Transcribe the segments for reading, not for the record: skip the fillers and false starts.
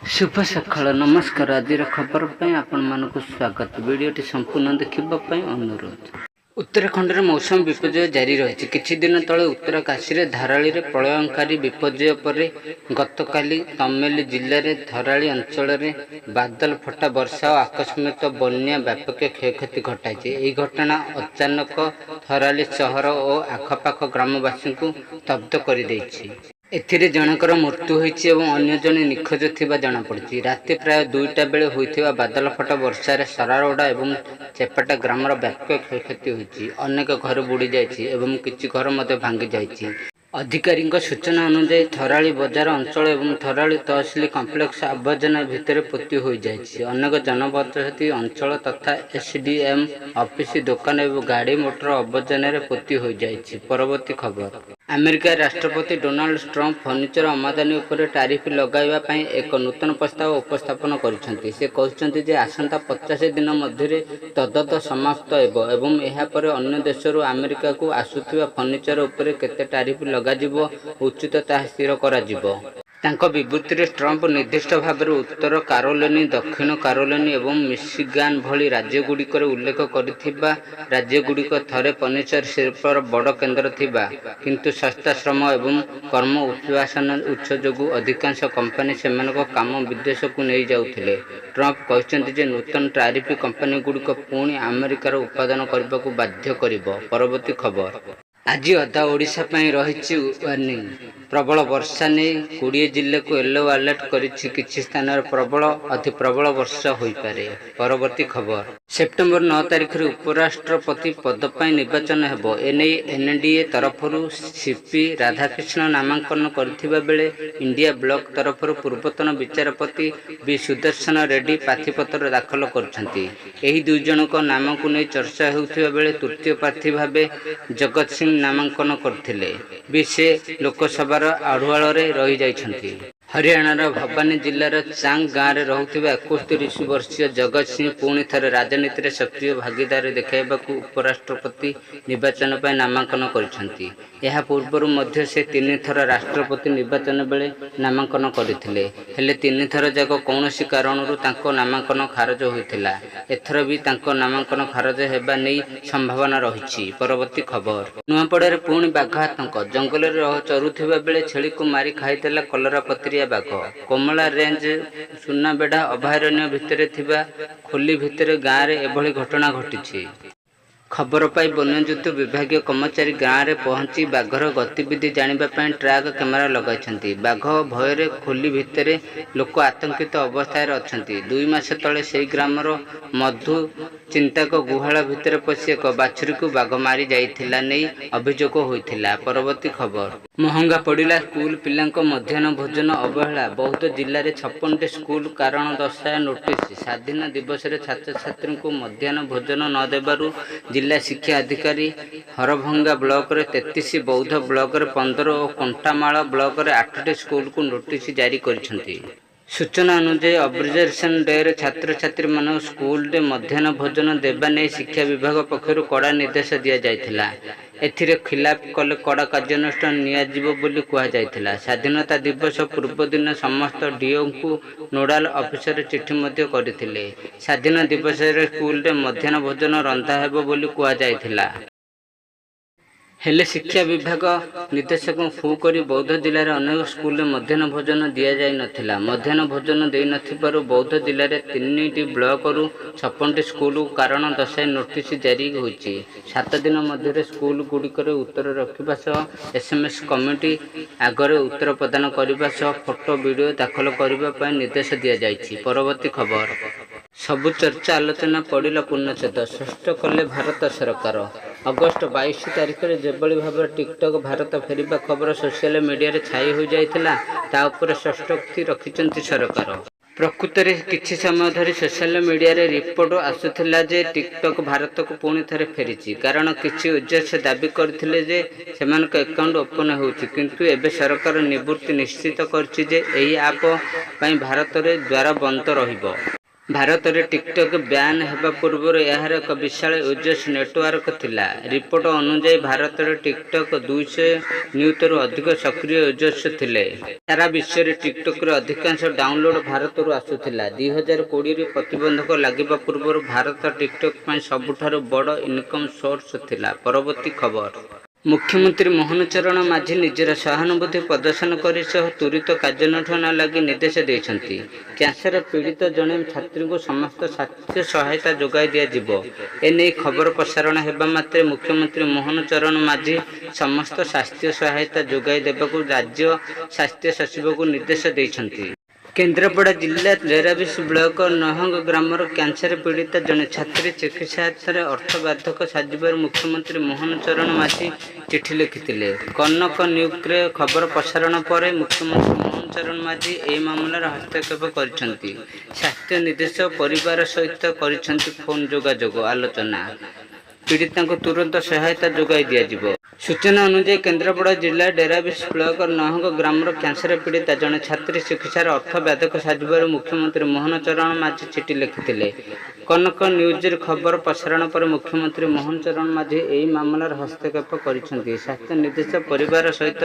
शुभ सकाळ नमस्कार। आज खबर पर आपण मानक स्वागत। वीडियोटी संपूर्ण देखा अनुरोध। उत्तराखंड में मौसम विपर्य जारी रही। किछि दिन तले उत्तरकाशी रे धाराली रे प्रलयंकारी विपर्य पर गतकाली तमेली जिले में धराली अंचल में बादल फटा वर्षा और आकस्मिक बन्या व्यापक क्षयक्षति घटाई। यह घटना अचानक धराली सहर और आखपाख ग्रामवासी को स्तब्ध कर देछि। एथिरे जनकर मृत्यु होइछि एवं अन्य जने निखोज थिबा जଣା पड़छि। राति प्राय 2टा बेले होइथिबा बादल फटा वर्षारे सरारोडा एवं चेपाटा ग्रामर व्यापक क्षयक्षति होइछि। अनेक घर बुड़ी जाइछि एवं किछि घर मध्ये भांगी जाइछि। अधिकारी सूचना अनुसार थराली बजार अंचल एवं थराली तहसिल कम्प्लेक्स आवर्जना भितर पोती हो जाइछि। अनेक जनबसति अंचल तथा एसडीएम ऑफिस दुकान एवं गाड़ी मोटर आवर्जन पोती हो जाइछि। परवर्ती खबर। अमेरिका राष्ट्रपति डोनाल्ड ट्रम्प फर्निचर आमदानी उपर टैरिफ लगाइबा पई एक नूतन प्रस्ताव उपस्थापन करिसेंति। से कहउछन्ति जे आसंता 50 दिन मध्य तदत समाप्त हेबो एवं एहा परे अन्य देशरू अमेरिका को आसुथिबा फर्निचर उपर केते टैरिफ लगाजिबो उचित ताहा स्थिर कराजिबो। तांको विवृत्ति ट्रम्प निर्दिष्ट भाव में उत्तर कारोलिना, दक्षिण कारोलिना एवं मिशिगान भली राज्यगुड़िकर उल्लेख करिथिबा राज्यगुड़िक थरे फर्निचर शिल्पर बड़ केन्द्र थिबा किंतु सस्ता श्रम एवं कर्म उत्पादन उच्च जोगु अधिकांश कंपनी सेमानक काम विदेश को नहीं जाउथिले। ट्रम्प कहते जे नूतन टैरिफ कंपनी गुड़िक पुणी अमेरिकार उत्पादन करने को बाध्य करिबो। परवर्ती खबर। आज अधा ओडिशा पई रहिछि वार्निंग। प्रबल वर्षा नहीं 20 जिले को येलो अलर्ट करिछि। किछि स्थान प्रबल अति प्रबल वर्षा होई पारे। परवर्ती खबर। सेप्टेम्बर 9 तारिख रे उपराष्ट्रपति पद पई निर्वाचन हेबो। एने एनडीए तरफरु सीपी राधाकृष्ण नामांकन करथिबा बेले इंडिया ब्लॉक तरफरु पूर्वतन विचारपति बी सुदर्शन रेड्डी प्रार्थीपत्र दाखल करछन्ति। एही दुई जनक नाम को नै चर्चा हेउथिबा बेले तृतीय प्रार्थी भाबे जगत सिंह नामांकन करथिले भी से लोकसभार आढ़ुआल रही जाइछन्ति। हरियाणार भवानी जिलार चांग गाँव में रोकथिबा 31 वर्षीय जगत सिंह पुणी थरे राजनीति में सक्रिय भागीदारी देखाइबाकू उपराष्ट्रपति निर्वाचन पर नामांकन करिसेंति। यह पूर्व मध्य से 3 थर राष्ट्रपति निर्वाचन बेले नामांकन करथिले। हेले 3 थर जाक कौनसी कारणरू तांको नामांकन खारज होइथिला। एथर भी तांको नामांकन खारज हेबा नै संभावना रहिछि। परवर्ती खबर। नुआपड़ारे पुणी बाघ आतंक। जंगल में चरुथिबा बेले छेली को मारी खाइदेला कलरापत्री बाघ। कोमला रेंज सुनाबेढ़ा अभयारण्य भितर थिबा खोली भितर गाँव में एभली घटना घटी। खबर पाई वन्यजंतु विभाग कर्मचारी गाँव में पहुंची बाघर गतिविधि जानापी ट्रैक कैमेरा लगाई। बाघ भयर खोली भितर लोक आतंकित अवस्था अच्छा। 2 मास तले से ग्रामर मधु चिंताक गुहाल भितर पशि एक बाछुरी को बाघ मारी जाइथिला नै अभियोग होइथिला। परवर्ती खबर। महंगा पड़िला स्कूल पिलांको मध्याह्न भोजन अवहेला। बहुत जिले में 56टी स्कूल कारण दर्शाए नोटिस। स्वाधीन दिवस रे छात्र छात्री को मध्याह्न भोजन न देबारु जिला शिक्षा अधिकारी हरभंगा ब्लॉक रे 33, बौद्ध ब्लॉक रे 15 और कंटामाल ब्लॉक रे 8टी स्कूल को नोटिस जारी करिसेंति। सूचना अनुसार ऑब्जर्वेशन डे रे छात्र छात्री मान स्कूल रे मध्याह्न भोजन देवा नहीं शिक्षा विभाग पक्षर कड़ा निर्देश दिया जाइथिला। एथिरे खिलाफ कले कड़ा कार्यानुष्ठान नियाजिबो बोली कुहा जाइथिला। स्वाधीनता दिवस पूर्व दिन समस्त डीओ को नोडाल ऑफिसर चिट्ठी मध्य करथिले। स्वाधीन दिवस रे स्कूल रे मध्याह्न भोजन रंधा हेबो बोली कुहा जाइथिला। हेले शिक्षा विभाग निर्देशक फू करी बौद्ध जिले में अनेक स्कूल मध्याह्न भोजन दि जाई नथिला। मध्याह्न भोजन दे नथिबारु बौद्ध जिले में 3टी ब्लॉक रु 56टी स्कूल कारण दर्शाई नोटिस जारी होइछि। 7 दिन मध्य स्कूल गुड़िकर उत्तर रखा सह एसएमएस कमिटी आगरे उत्तर प्रदान करने सह फोटो वीडियो दाखल करने निर्देश दि जाइछि। परवर्ती खबर। सबु चर्चा आलोचना पड़ा पूर्णछेद। स्पष्ट कले भारत सरकार। अगस्ट 22 तारिख में जेभली भाव टिकटक भारत फेरिबा खबर सोशल मीडिया रे छाई हो जाइथिला ता उपर स्पष्टोक्ति रखिचंती सरकार। प्रकृत में किछि समय धरी सोशल मीडिया रे रिपोर्ट आसुथिला जे टिकटक भारत को पुणी थरे फेरिछि। कारण किछि यूजर से दाबी करथिले जे सेमानक अकाउंट ओपन होउछि किंतु एबे सरकार निवृत्ति निश्चित करछि जे एही ऐप पई भारत रे द्वार बंद रहिबो। भारत में टिकटक बैन होगा पूर्व यार एक विशाल यूजर्स नेटवर्क थिला। रिपोर्ट अनुसार भारत में टिकटक 200 नियुत अधिक सक्रिय यूजर्स थिले। सारा विश्व में टिकटक अधिकांश डाउनलोड भारत आसूला। 2020 प्रतिबंधक लगे पूर्व भारत टिकटक सबुठारु बड़ इनकम सोर्स थिला। परवर्ती खबर मुख्यमंत्री मोहन चरण माझी निजर सहानुभूति प्रदर्शन कर त्वरित कार्यानुष्ठान लगी निर्देश देते। कैंसर पीड़ित जड़े छात्री को समस्त स्वास्थ्य सहायता जोगाई दिज्व। एने खबर प्रसारण होगा मात्रे मुख्यमंत्री मोहन चरण माझी समस्त स्वास्थ्य सहायता जोगाई देवाक राज्य स्वास्थ्य सचिव को निर्देश देते। केन्द्रापड़ा जिला डेराबिस ब्लॉक नहंग ग्रामर कैंसर पीड़ित जड़े छात्री चिकित्सा अर्थ बाधक साजिबार मुख्यमंत्री मोहन चरण माझी चिठी लिखिते। कनक न्यूज खबर प्रसारण पर मुख्यमंत्री मोहन चरण माझी यह मामलार हस्तक्षेप कर स्वास्थ्य निर्देशक परिवार सहित कर फोन जोगाजोग आलोचना। पीड़िता को तुरंत सहायता जोगाई दिज्व। सूचना अनुसार केन्द्रापड़ा जिला डेराबिस ब्लॉक नहंग ग्रामर कैंसर पीड़िता जड़े छात्री चिकित्सार अर्थ बाधक साजिबार मुख्यमंत्री मोहन चरण माझी चिठी लिखिते। कनक न्यूज खबर प्रसारण पर मुख्यमंत्री मोहन चरण माझी यही मामलार हस्तक्षेप कर स्वास्थ्य निर्देशक परिवार सहित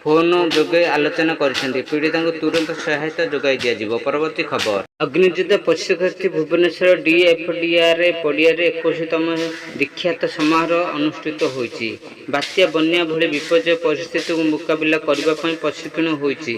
फोन जोगे आलोचना कर पीड़िता को तुरंत सहायता जोगाई दिज्व। परवर्ती खबर अग्नियोद्धा प्रशिक्षार्थी भुवनेश्वर डीएफडीआर पड़िया 21तम दीक्षांत समारोह अनुष्ठित होईछि। बात्या बन्या भली विपर्य परिस्थिति को मुकाबिला करने प्रशिक्षण होईछि।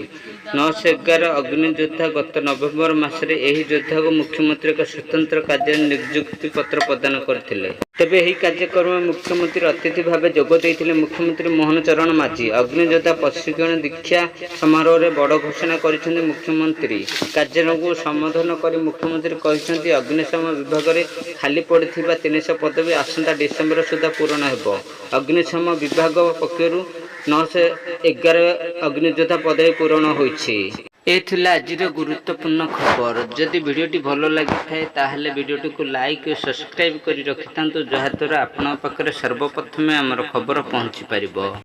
911 अग्नियोद्धा गत नवेम्बर मासरे एही योद्धा को मुख्यमंत्री एक स्वतंत्र कार्य नियुक्ति पत्र प्रदान करथिले। तेबे एही कार्यक्रम मुख्यमंत्री अतिथि भाव जोग देइथिले मुख्यमंत्री मोहन चरण माझी। अग्नियोद्धा प्रशिक्षण दीक्षा समारोह रे बड़ घोषणा करिसेंति मुख्यमंत्री। कार्यक्रम को संबोधन कर मुख्यमंत्री कहिसेंति अग्निशम विभाग में खाली पड़िथिबा 300 पदवी आसंता डिसेम्बर सुधा पूरण हेबो। अग्निशम विभाग पक्षरु 911 अग्नियोद्धा पदवी पूरण होईछि। ए थिला आजिर गुरुत्वपूर्ण खबर। जदि वीडियोटी भल लगी थाए ताहले वीडियोटी को लाइक और सब्सक्राइब करी रखिथांतु जहाद्वारा आपन पाखरे सर्वप्रथमे हमर खबर पहुंची पारिबो।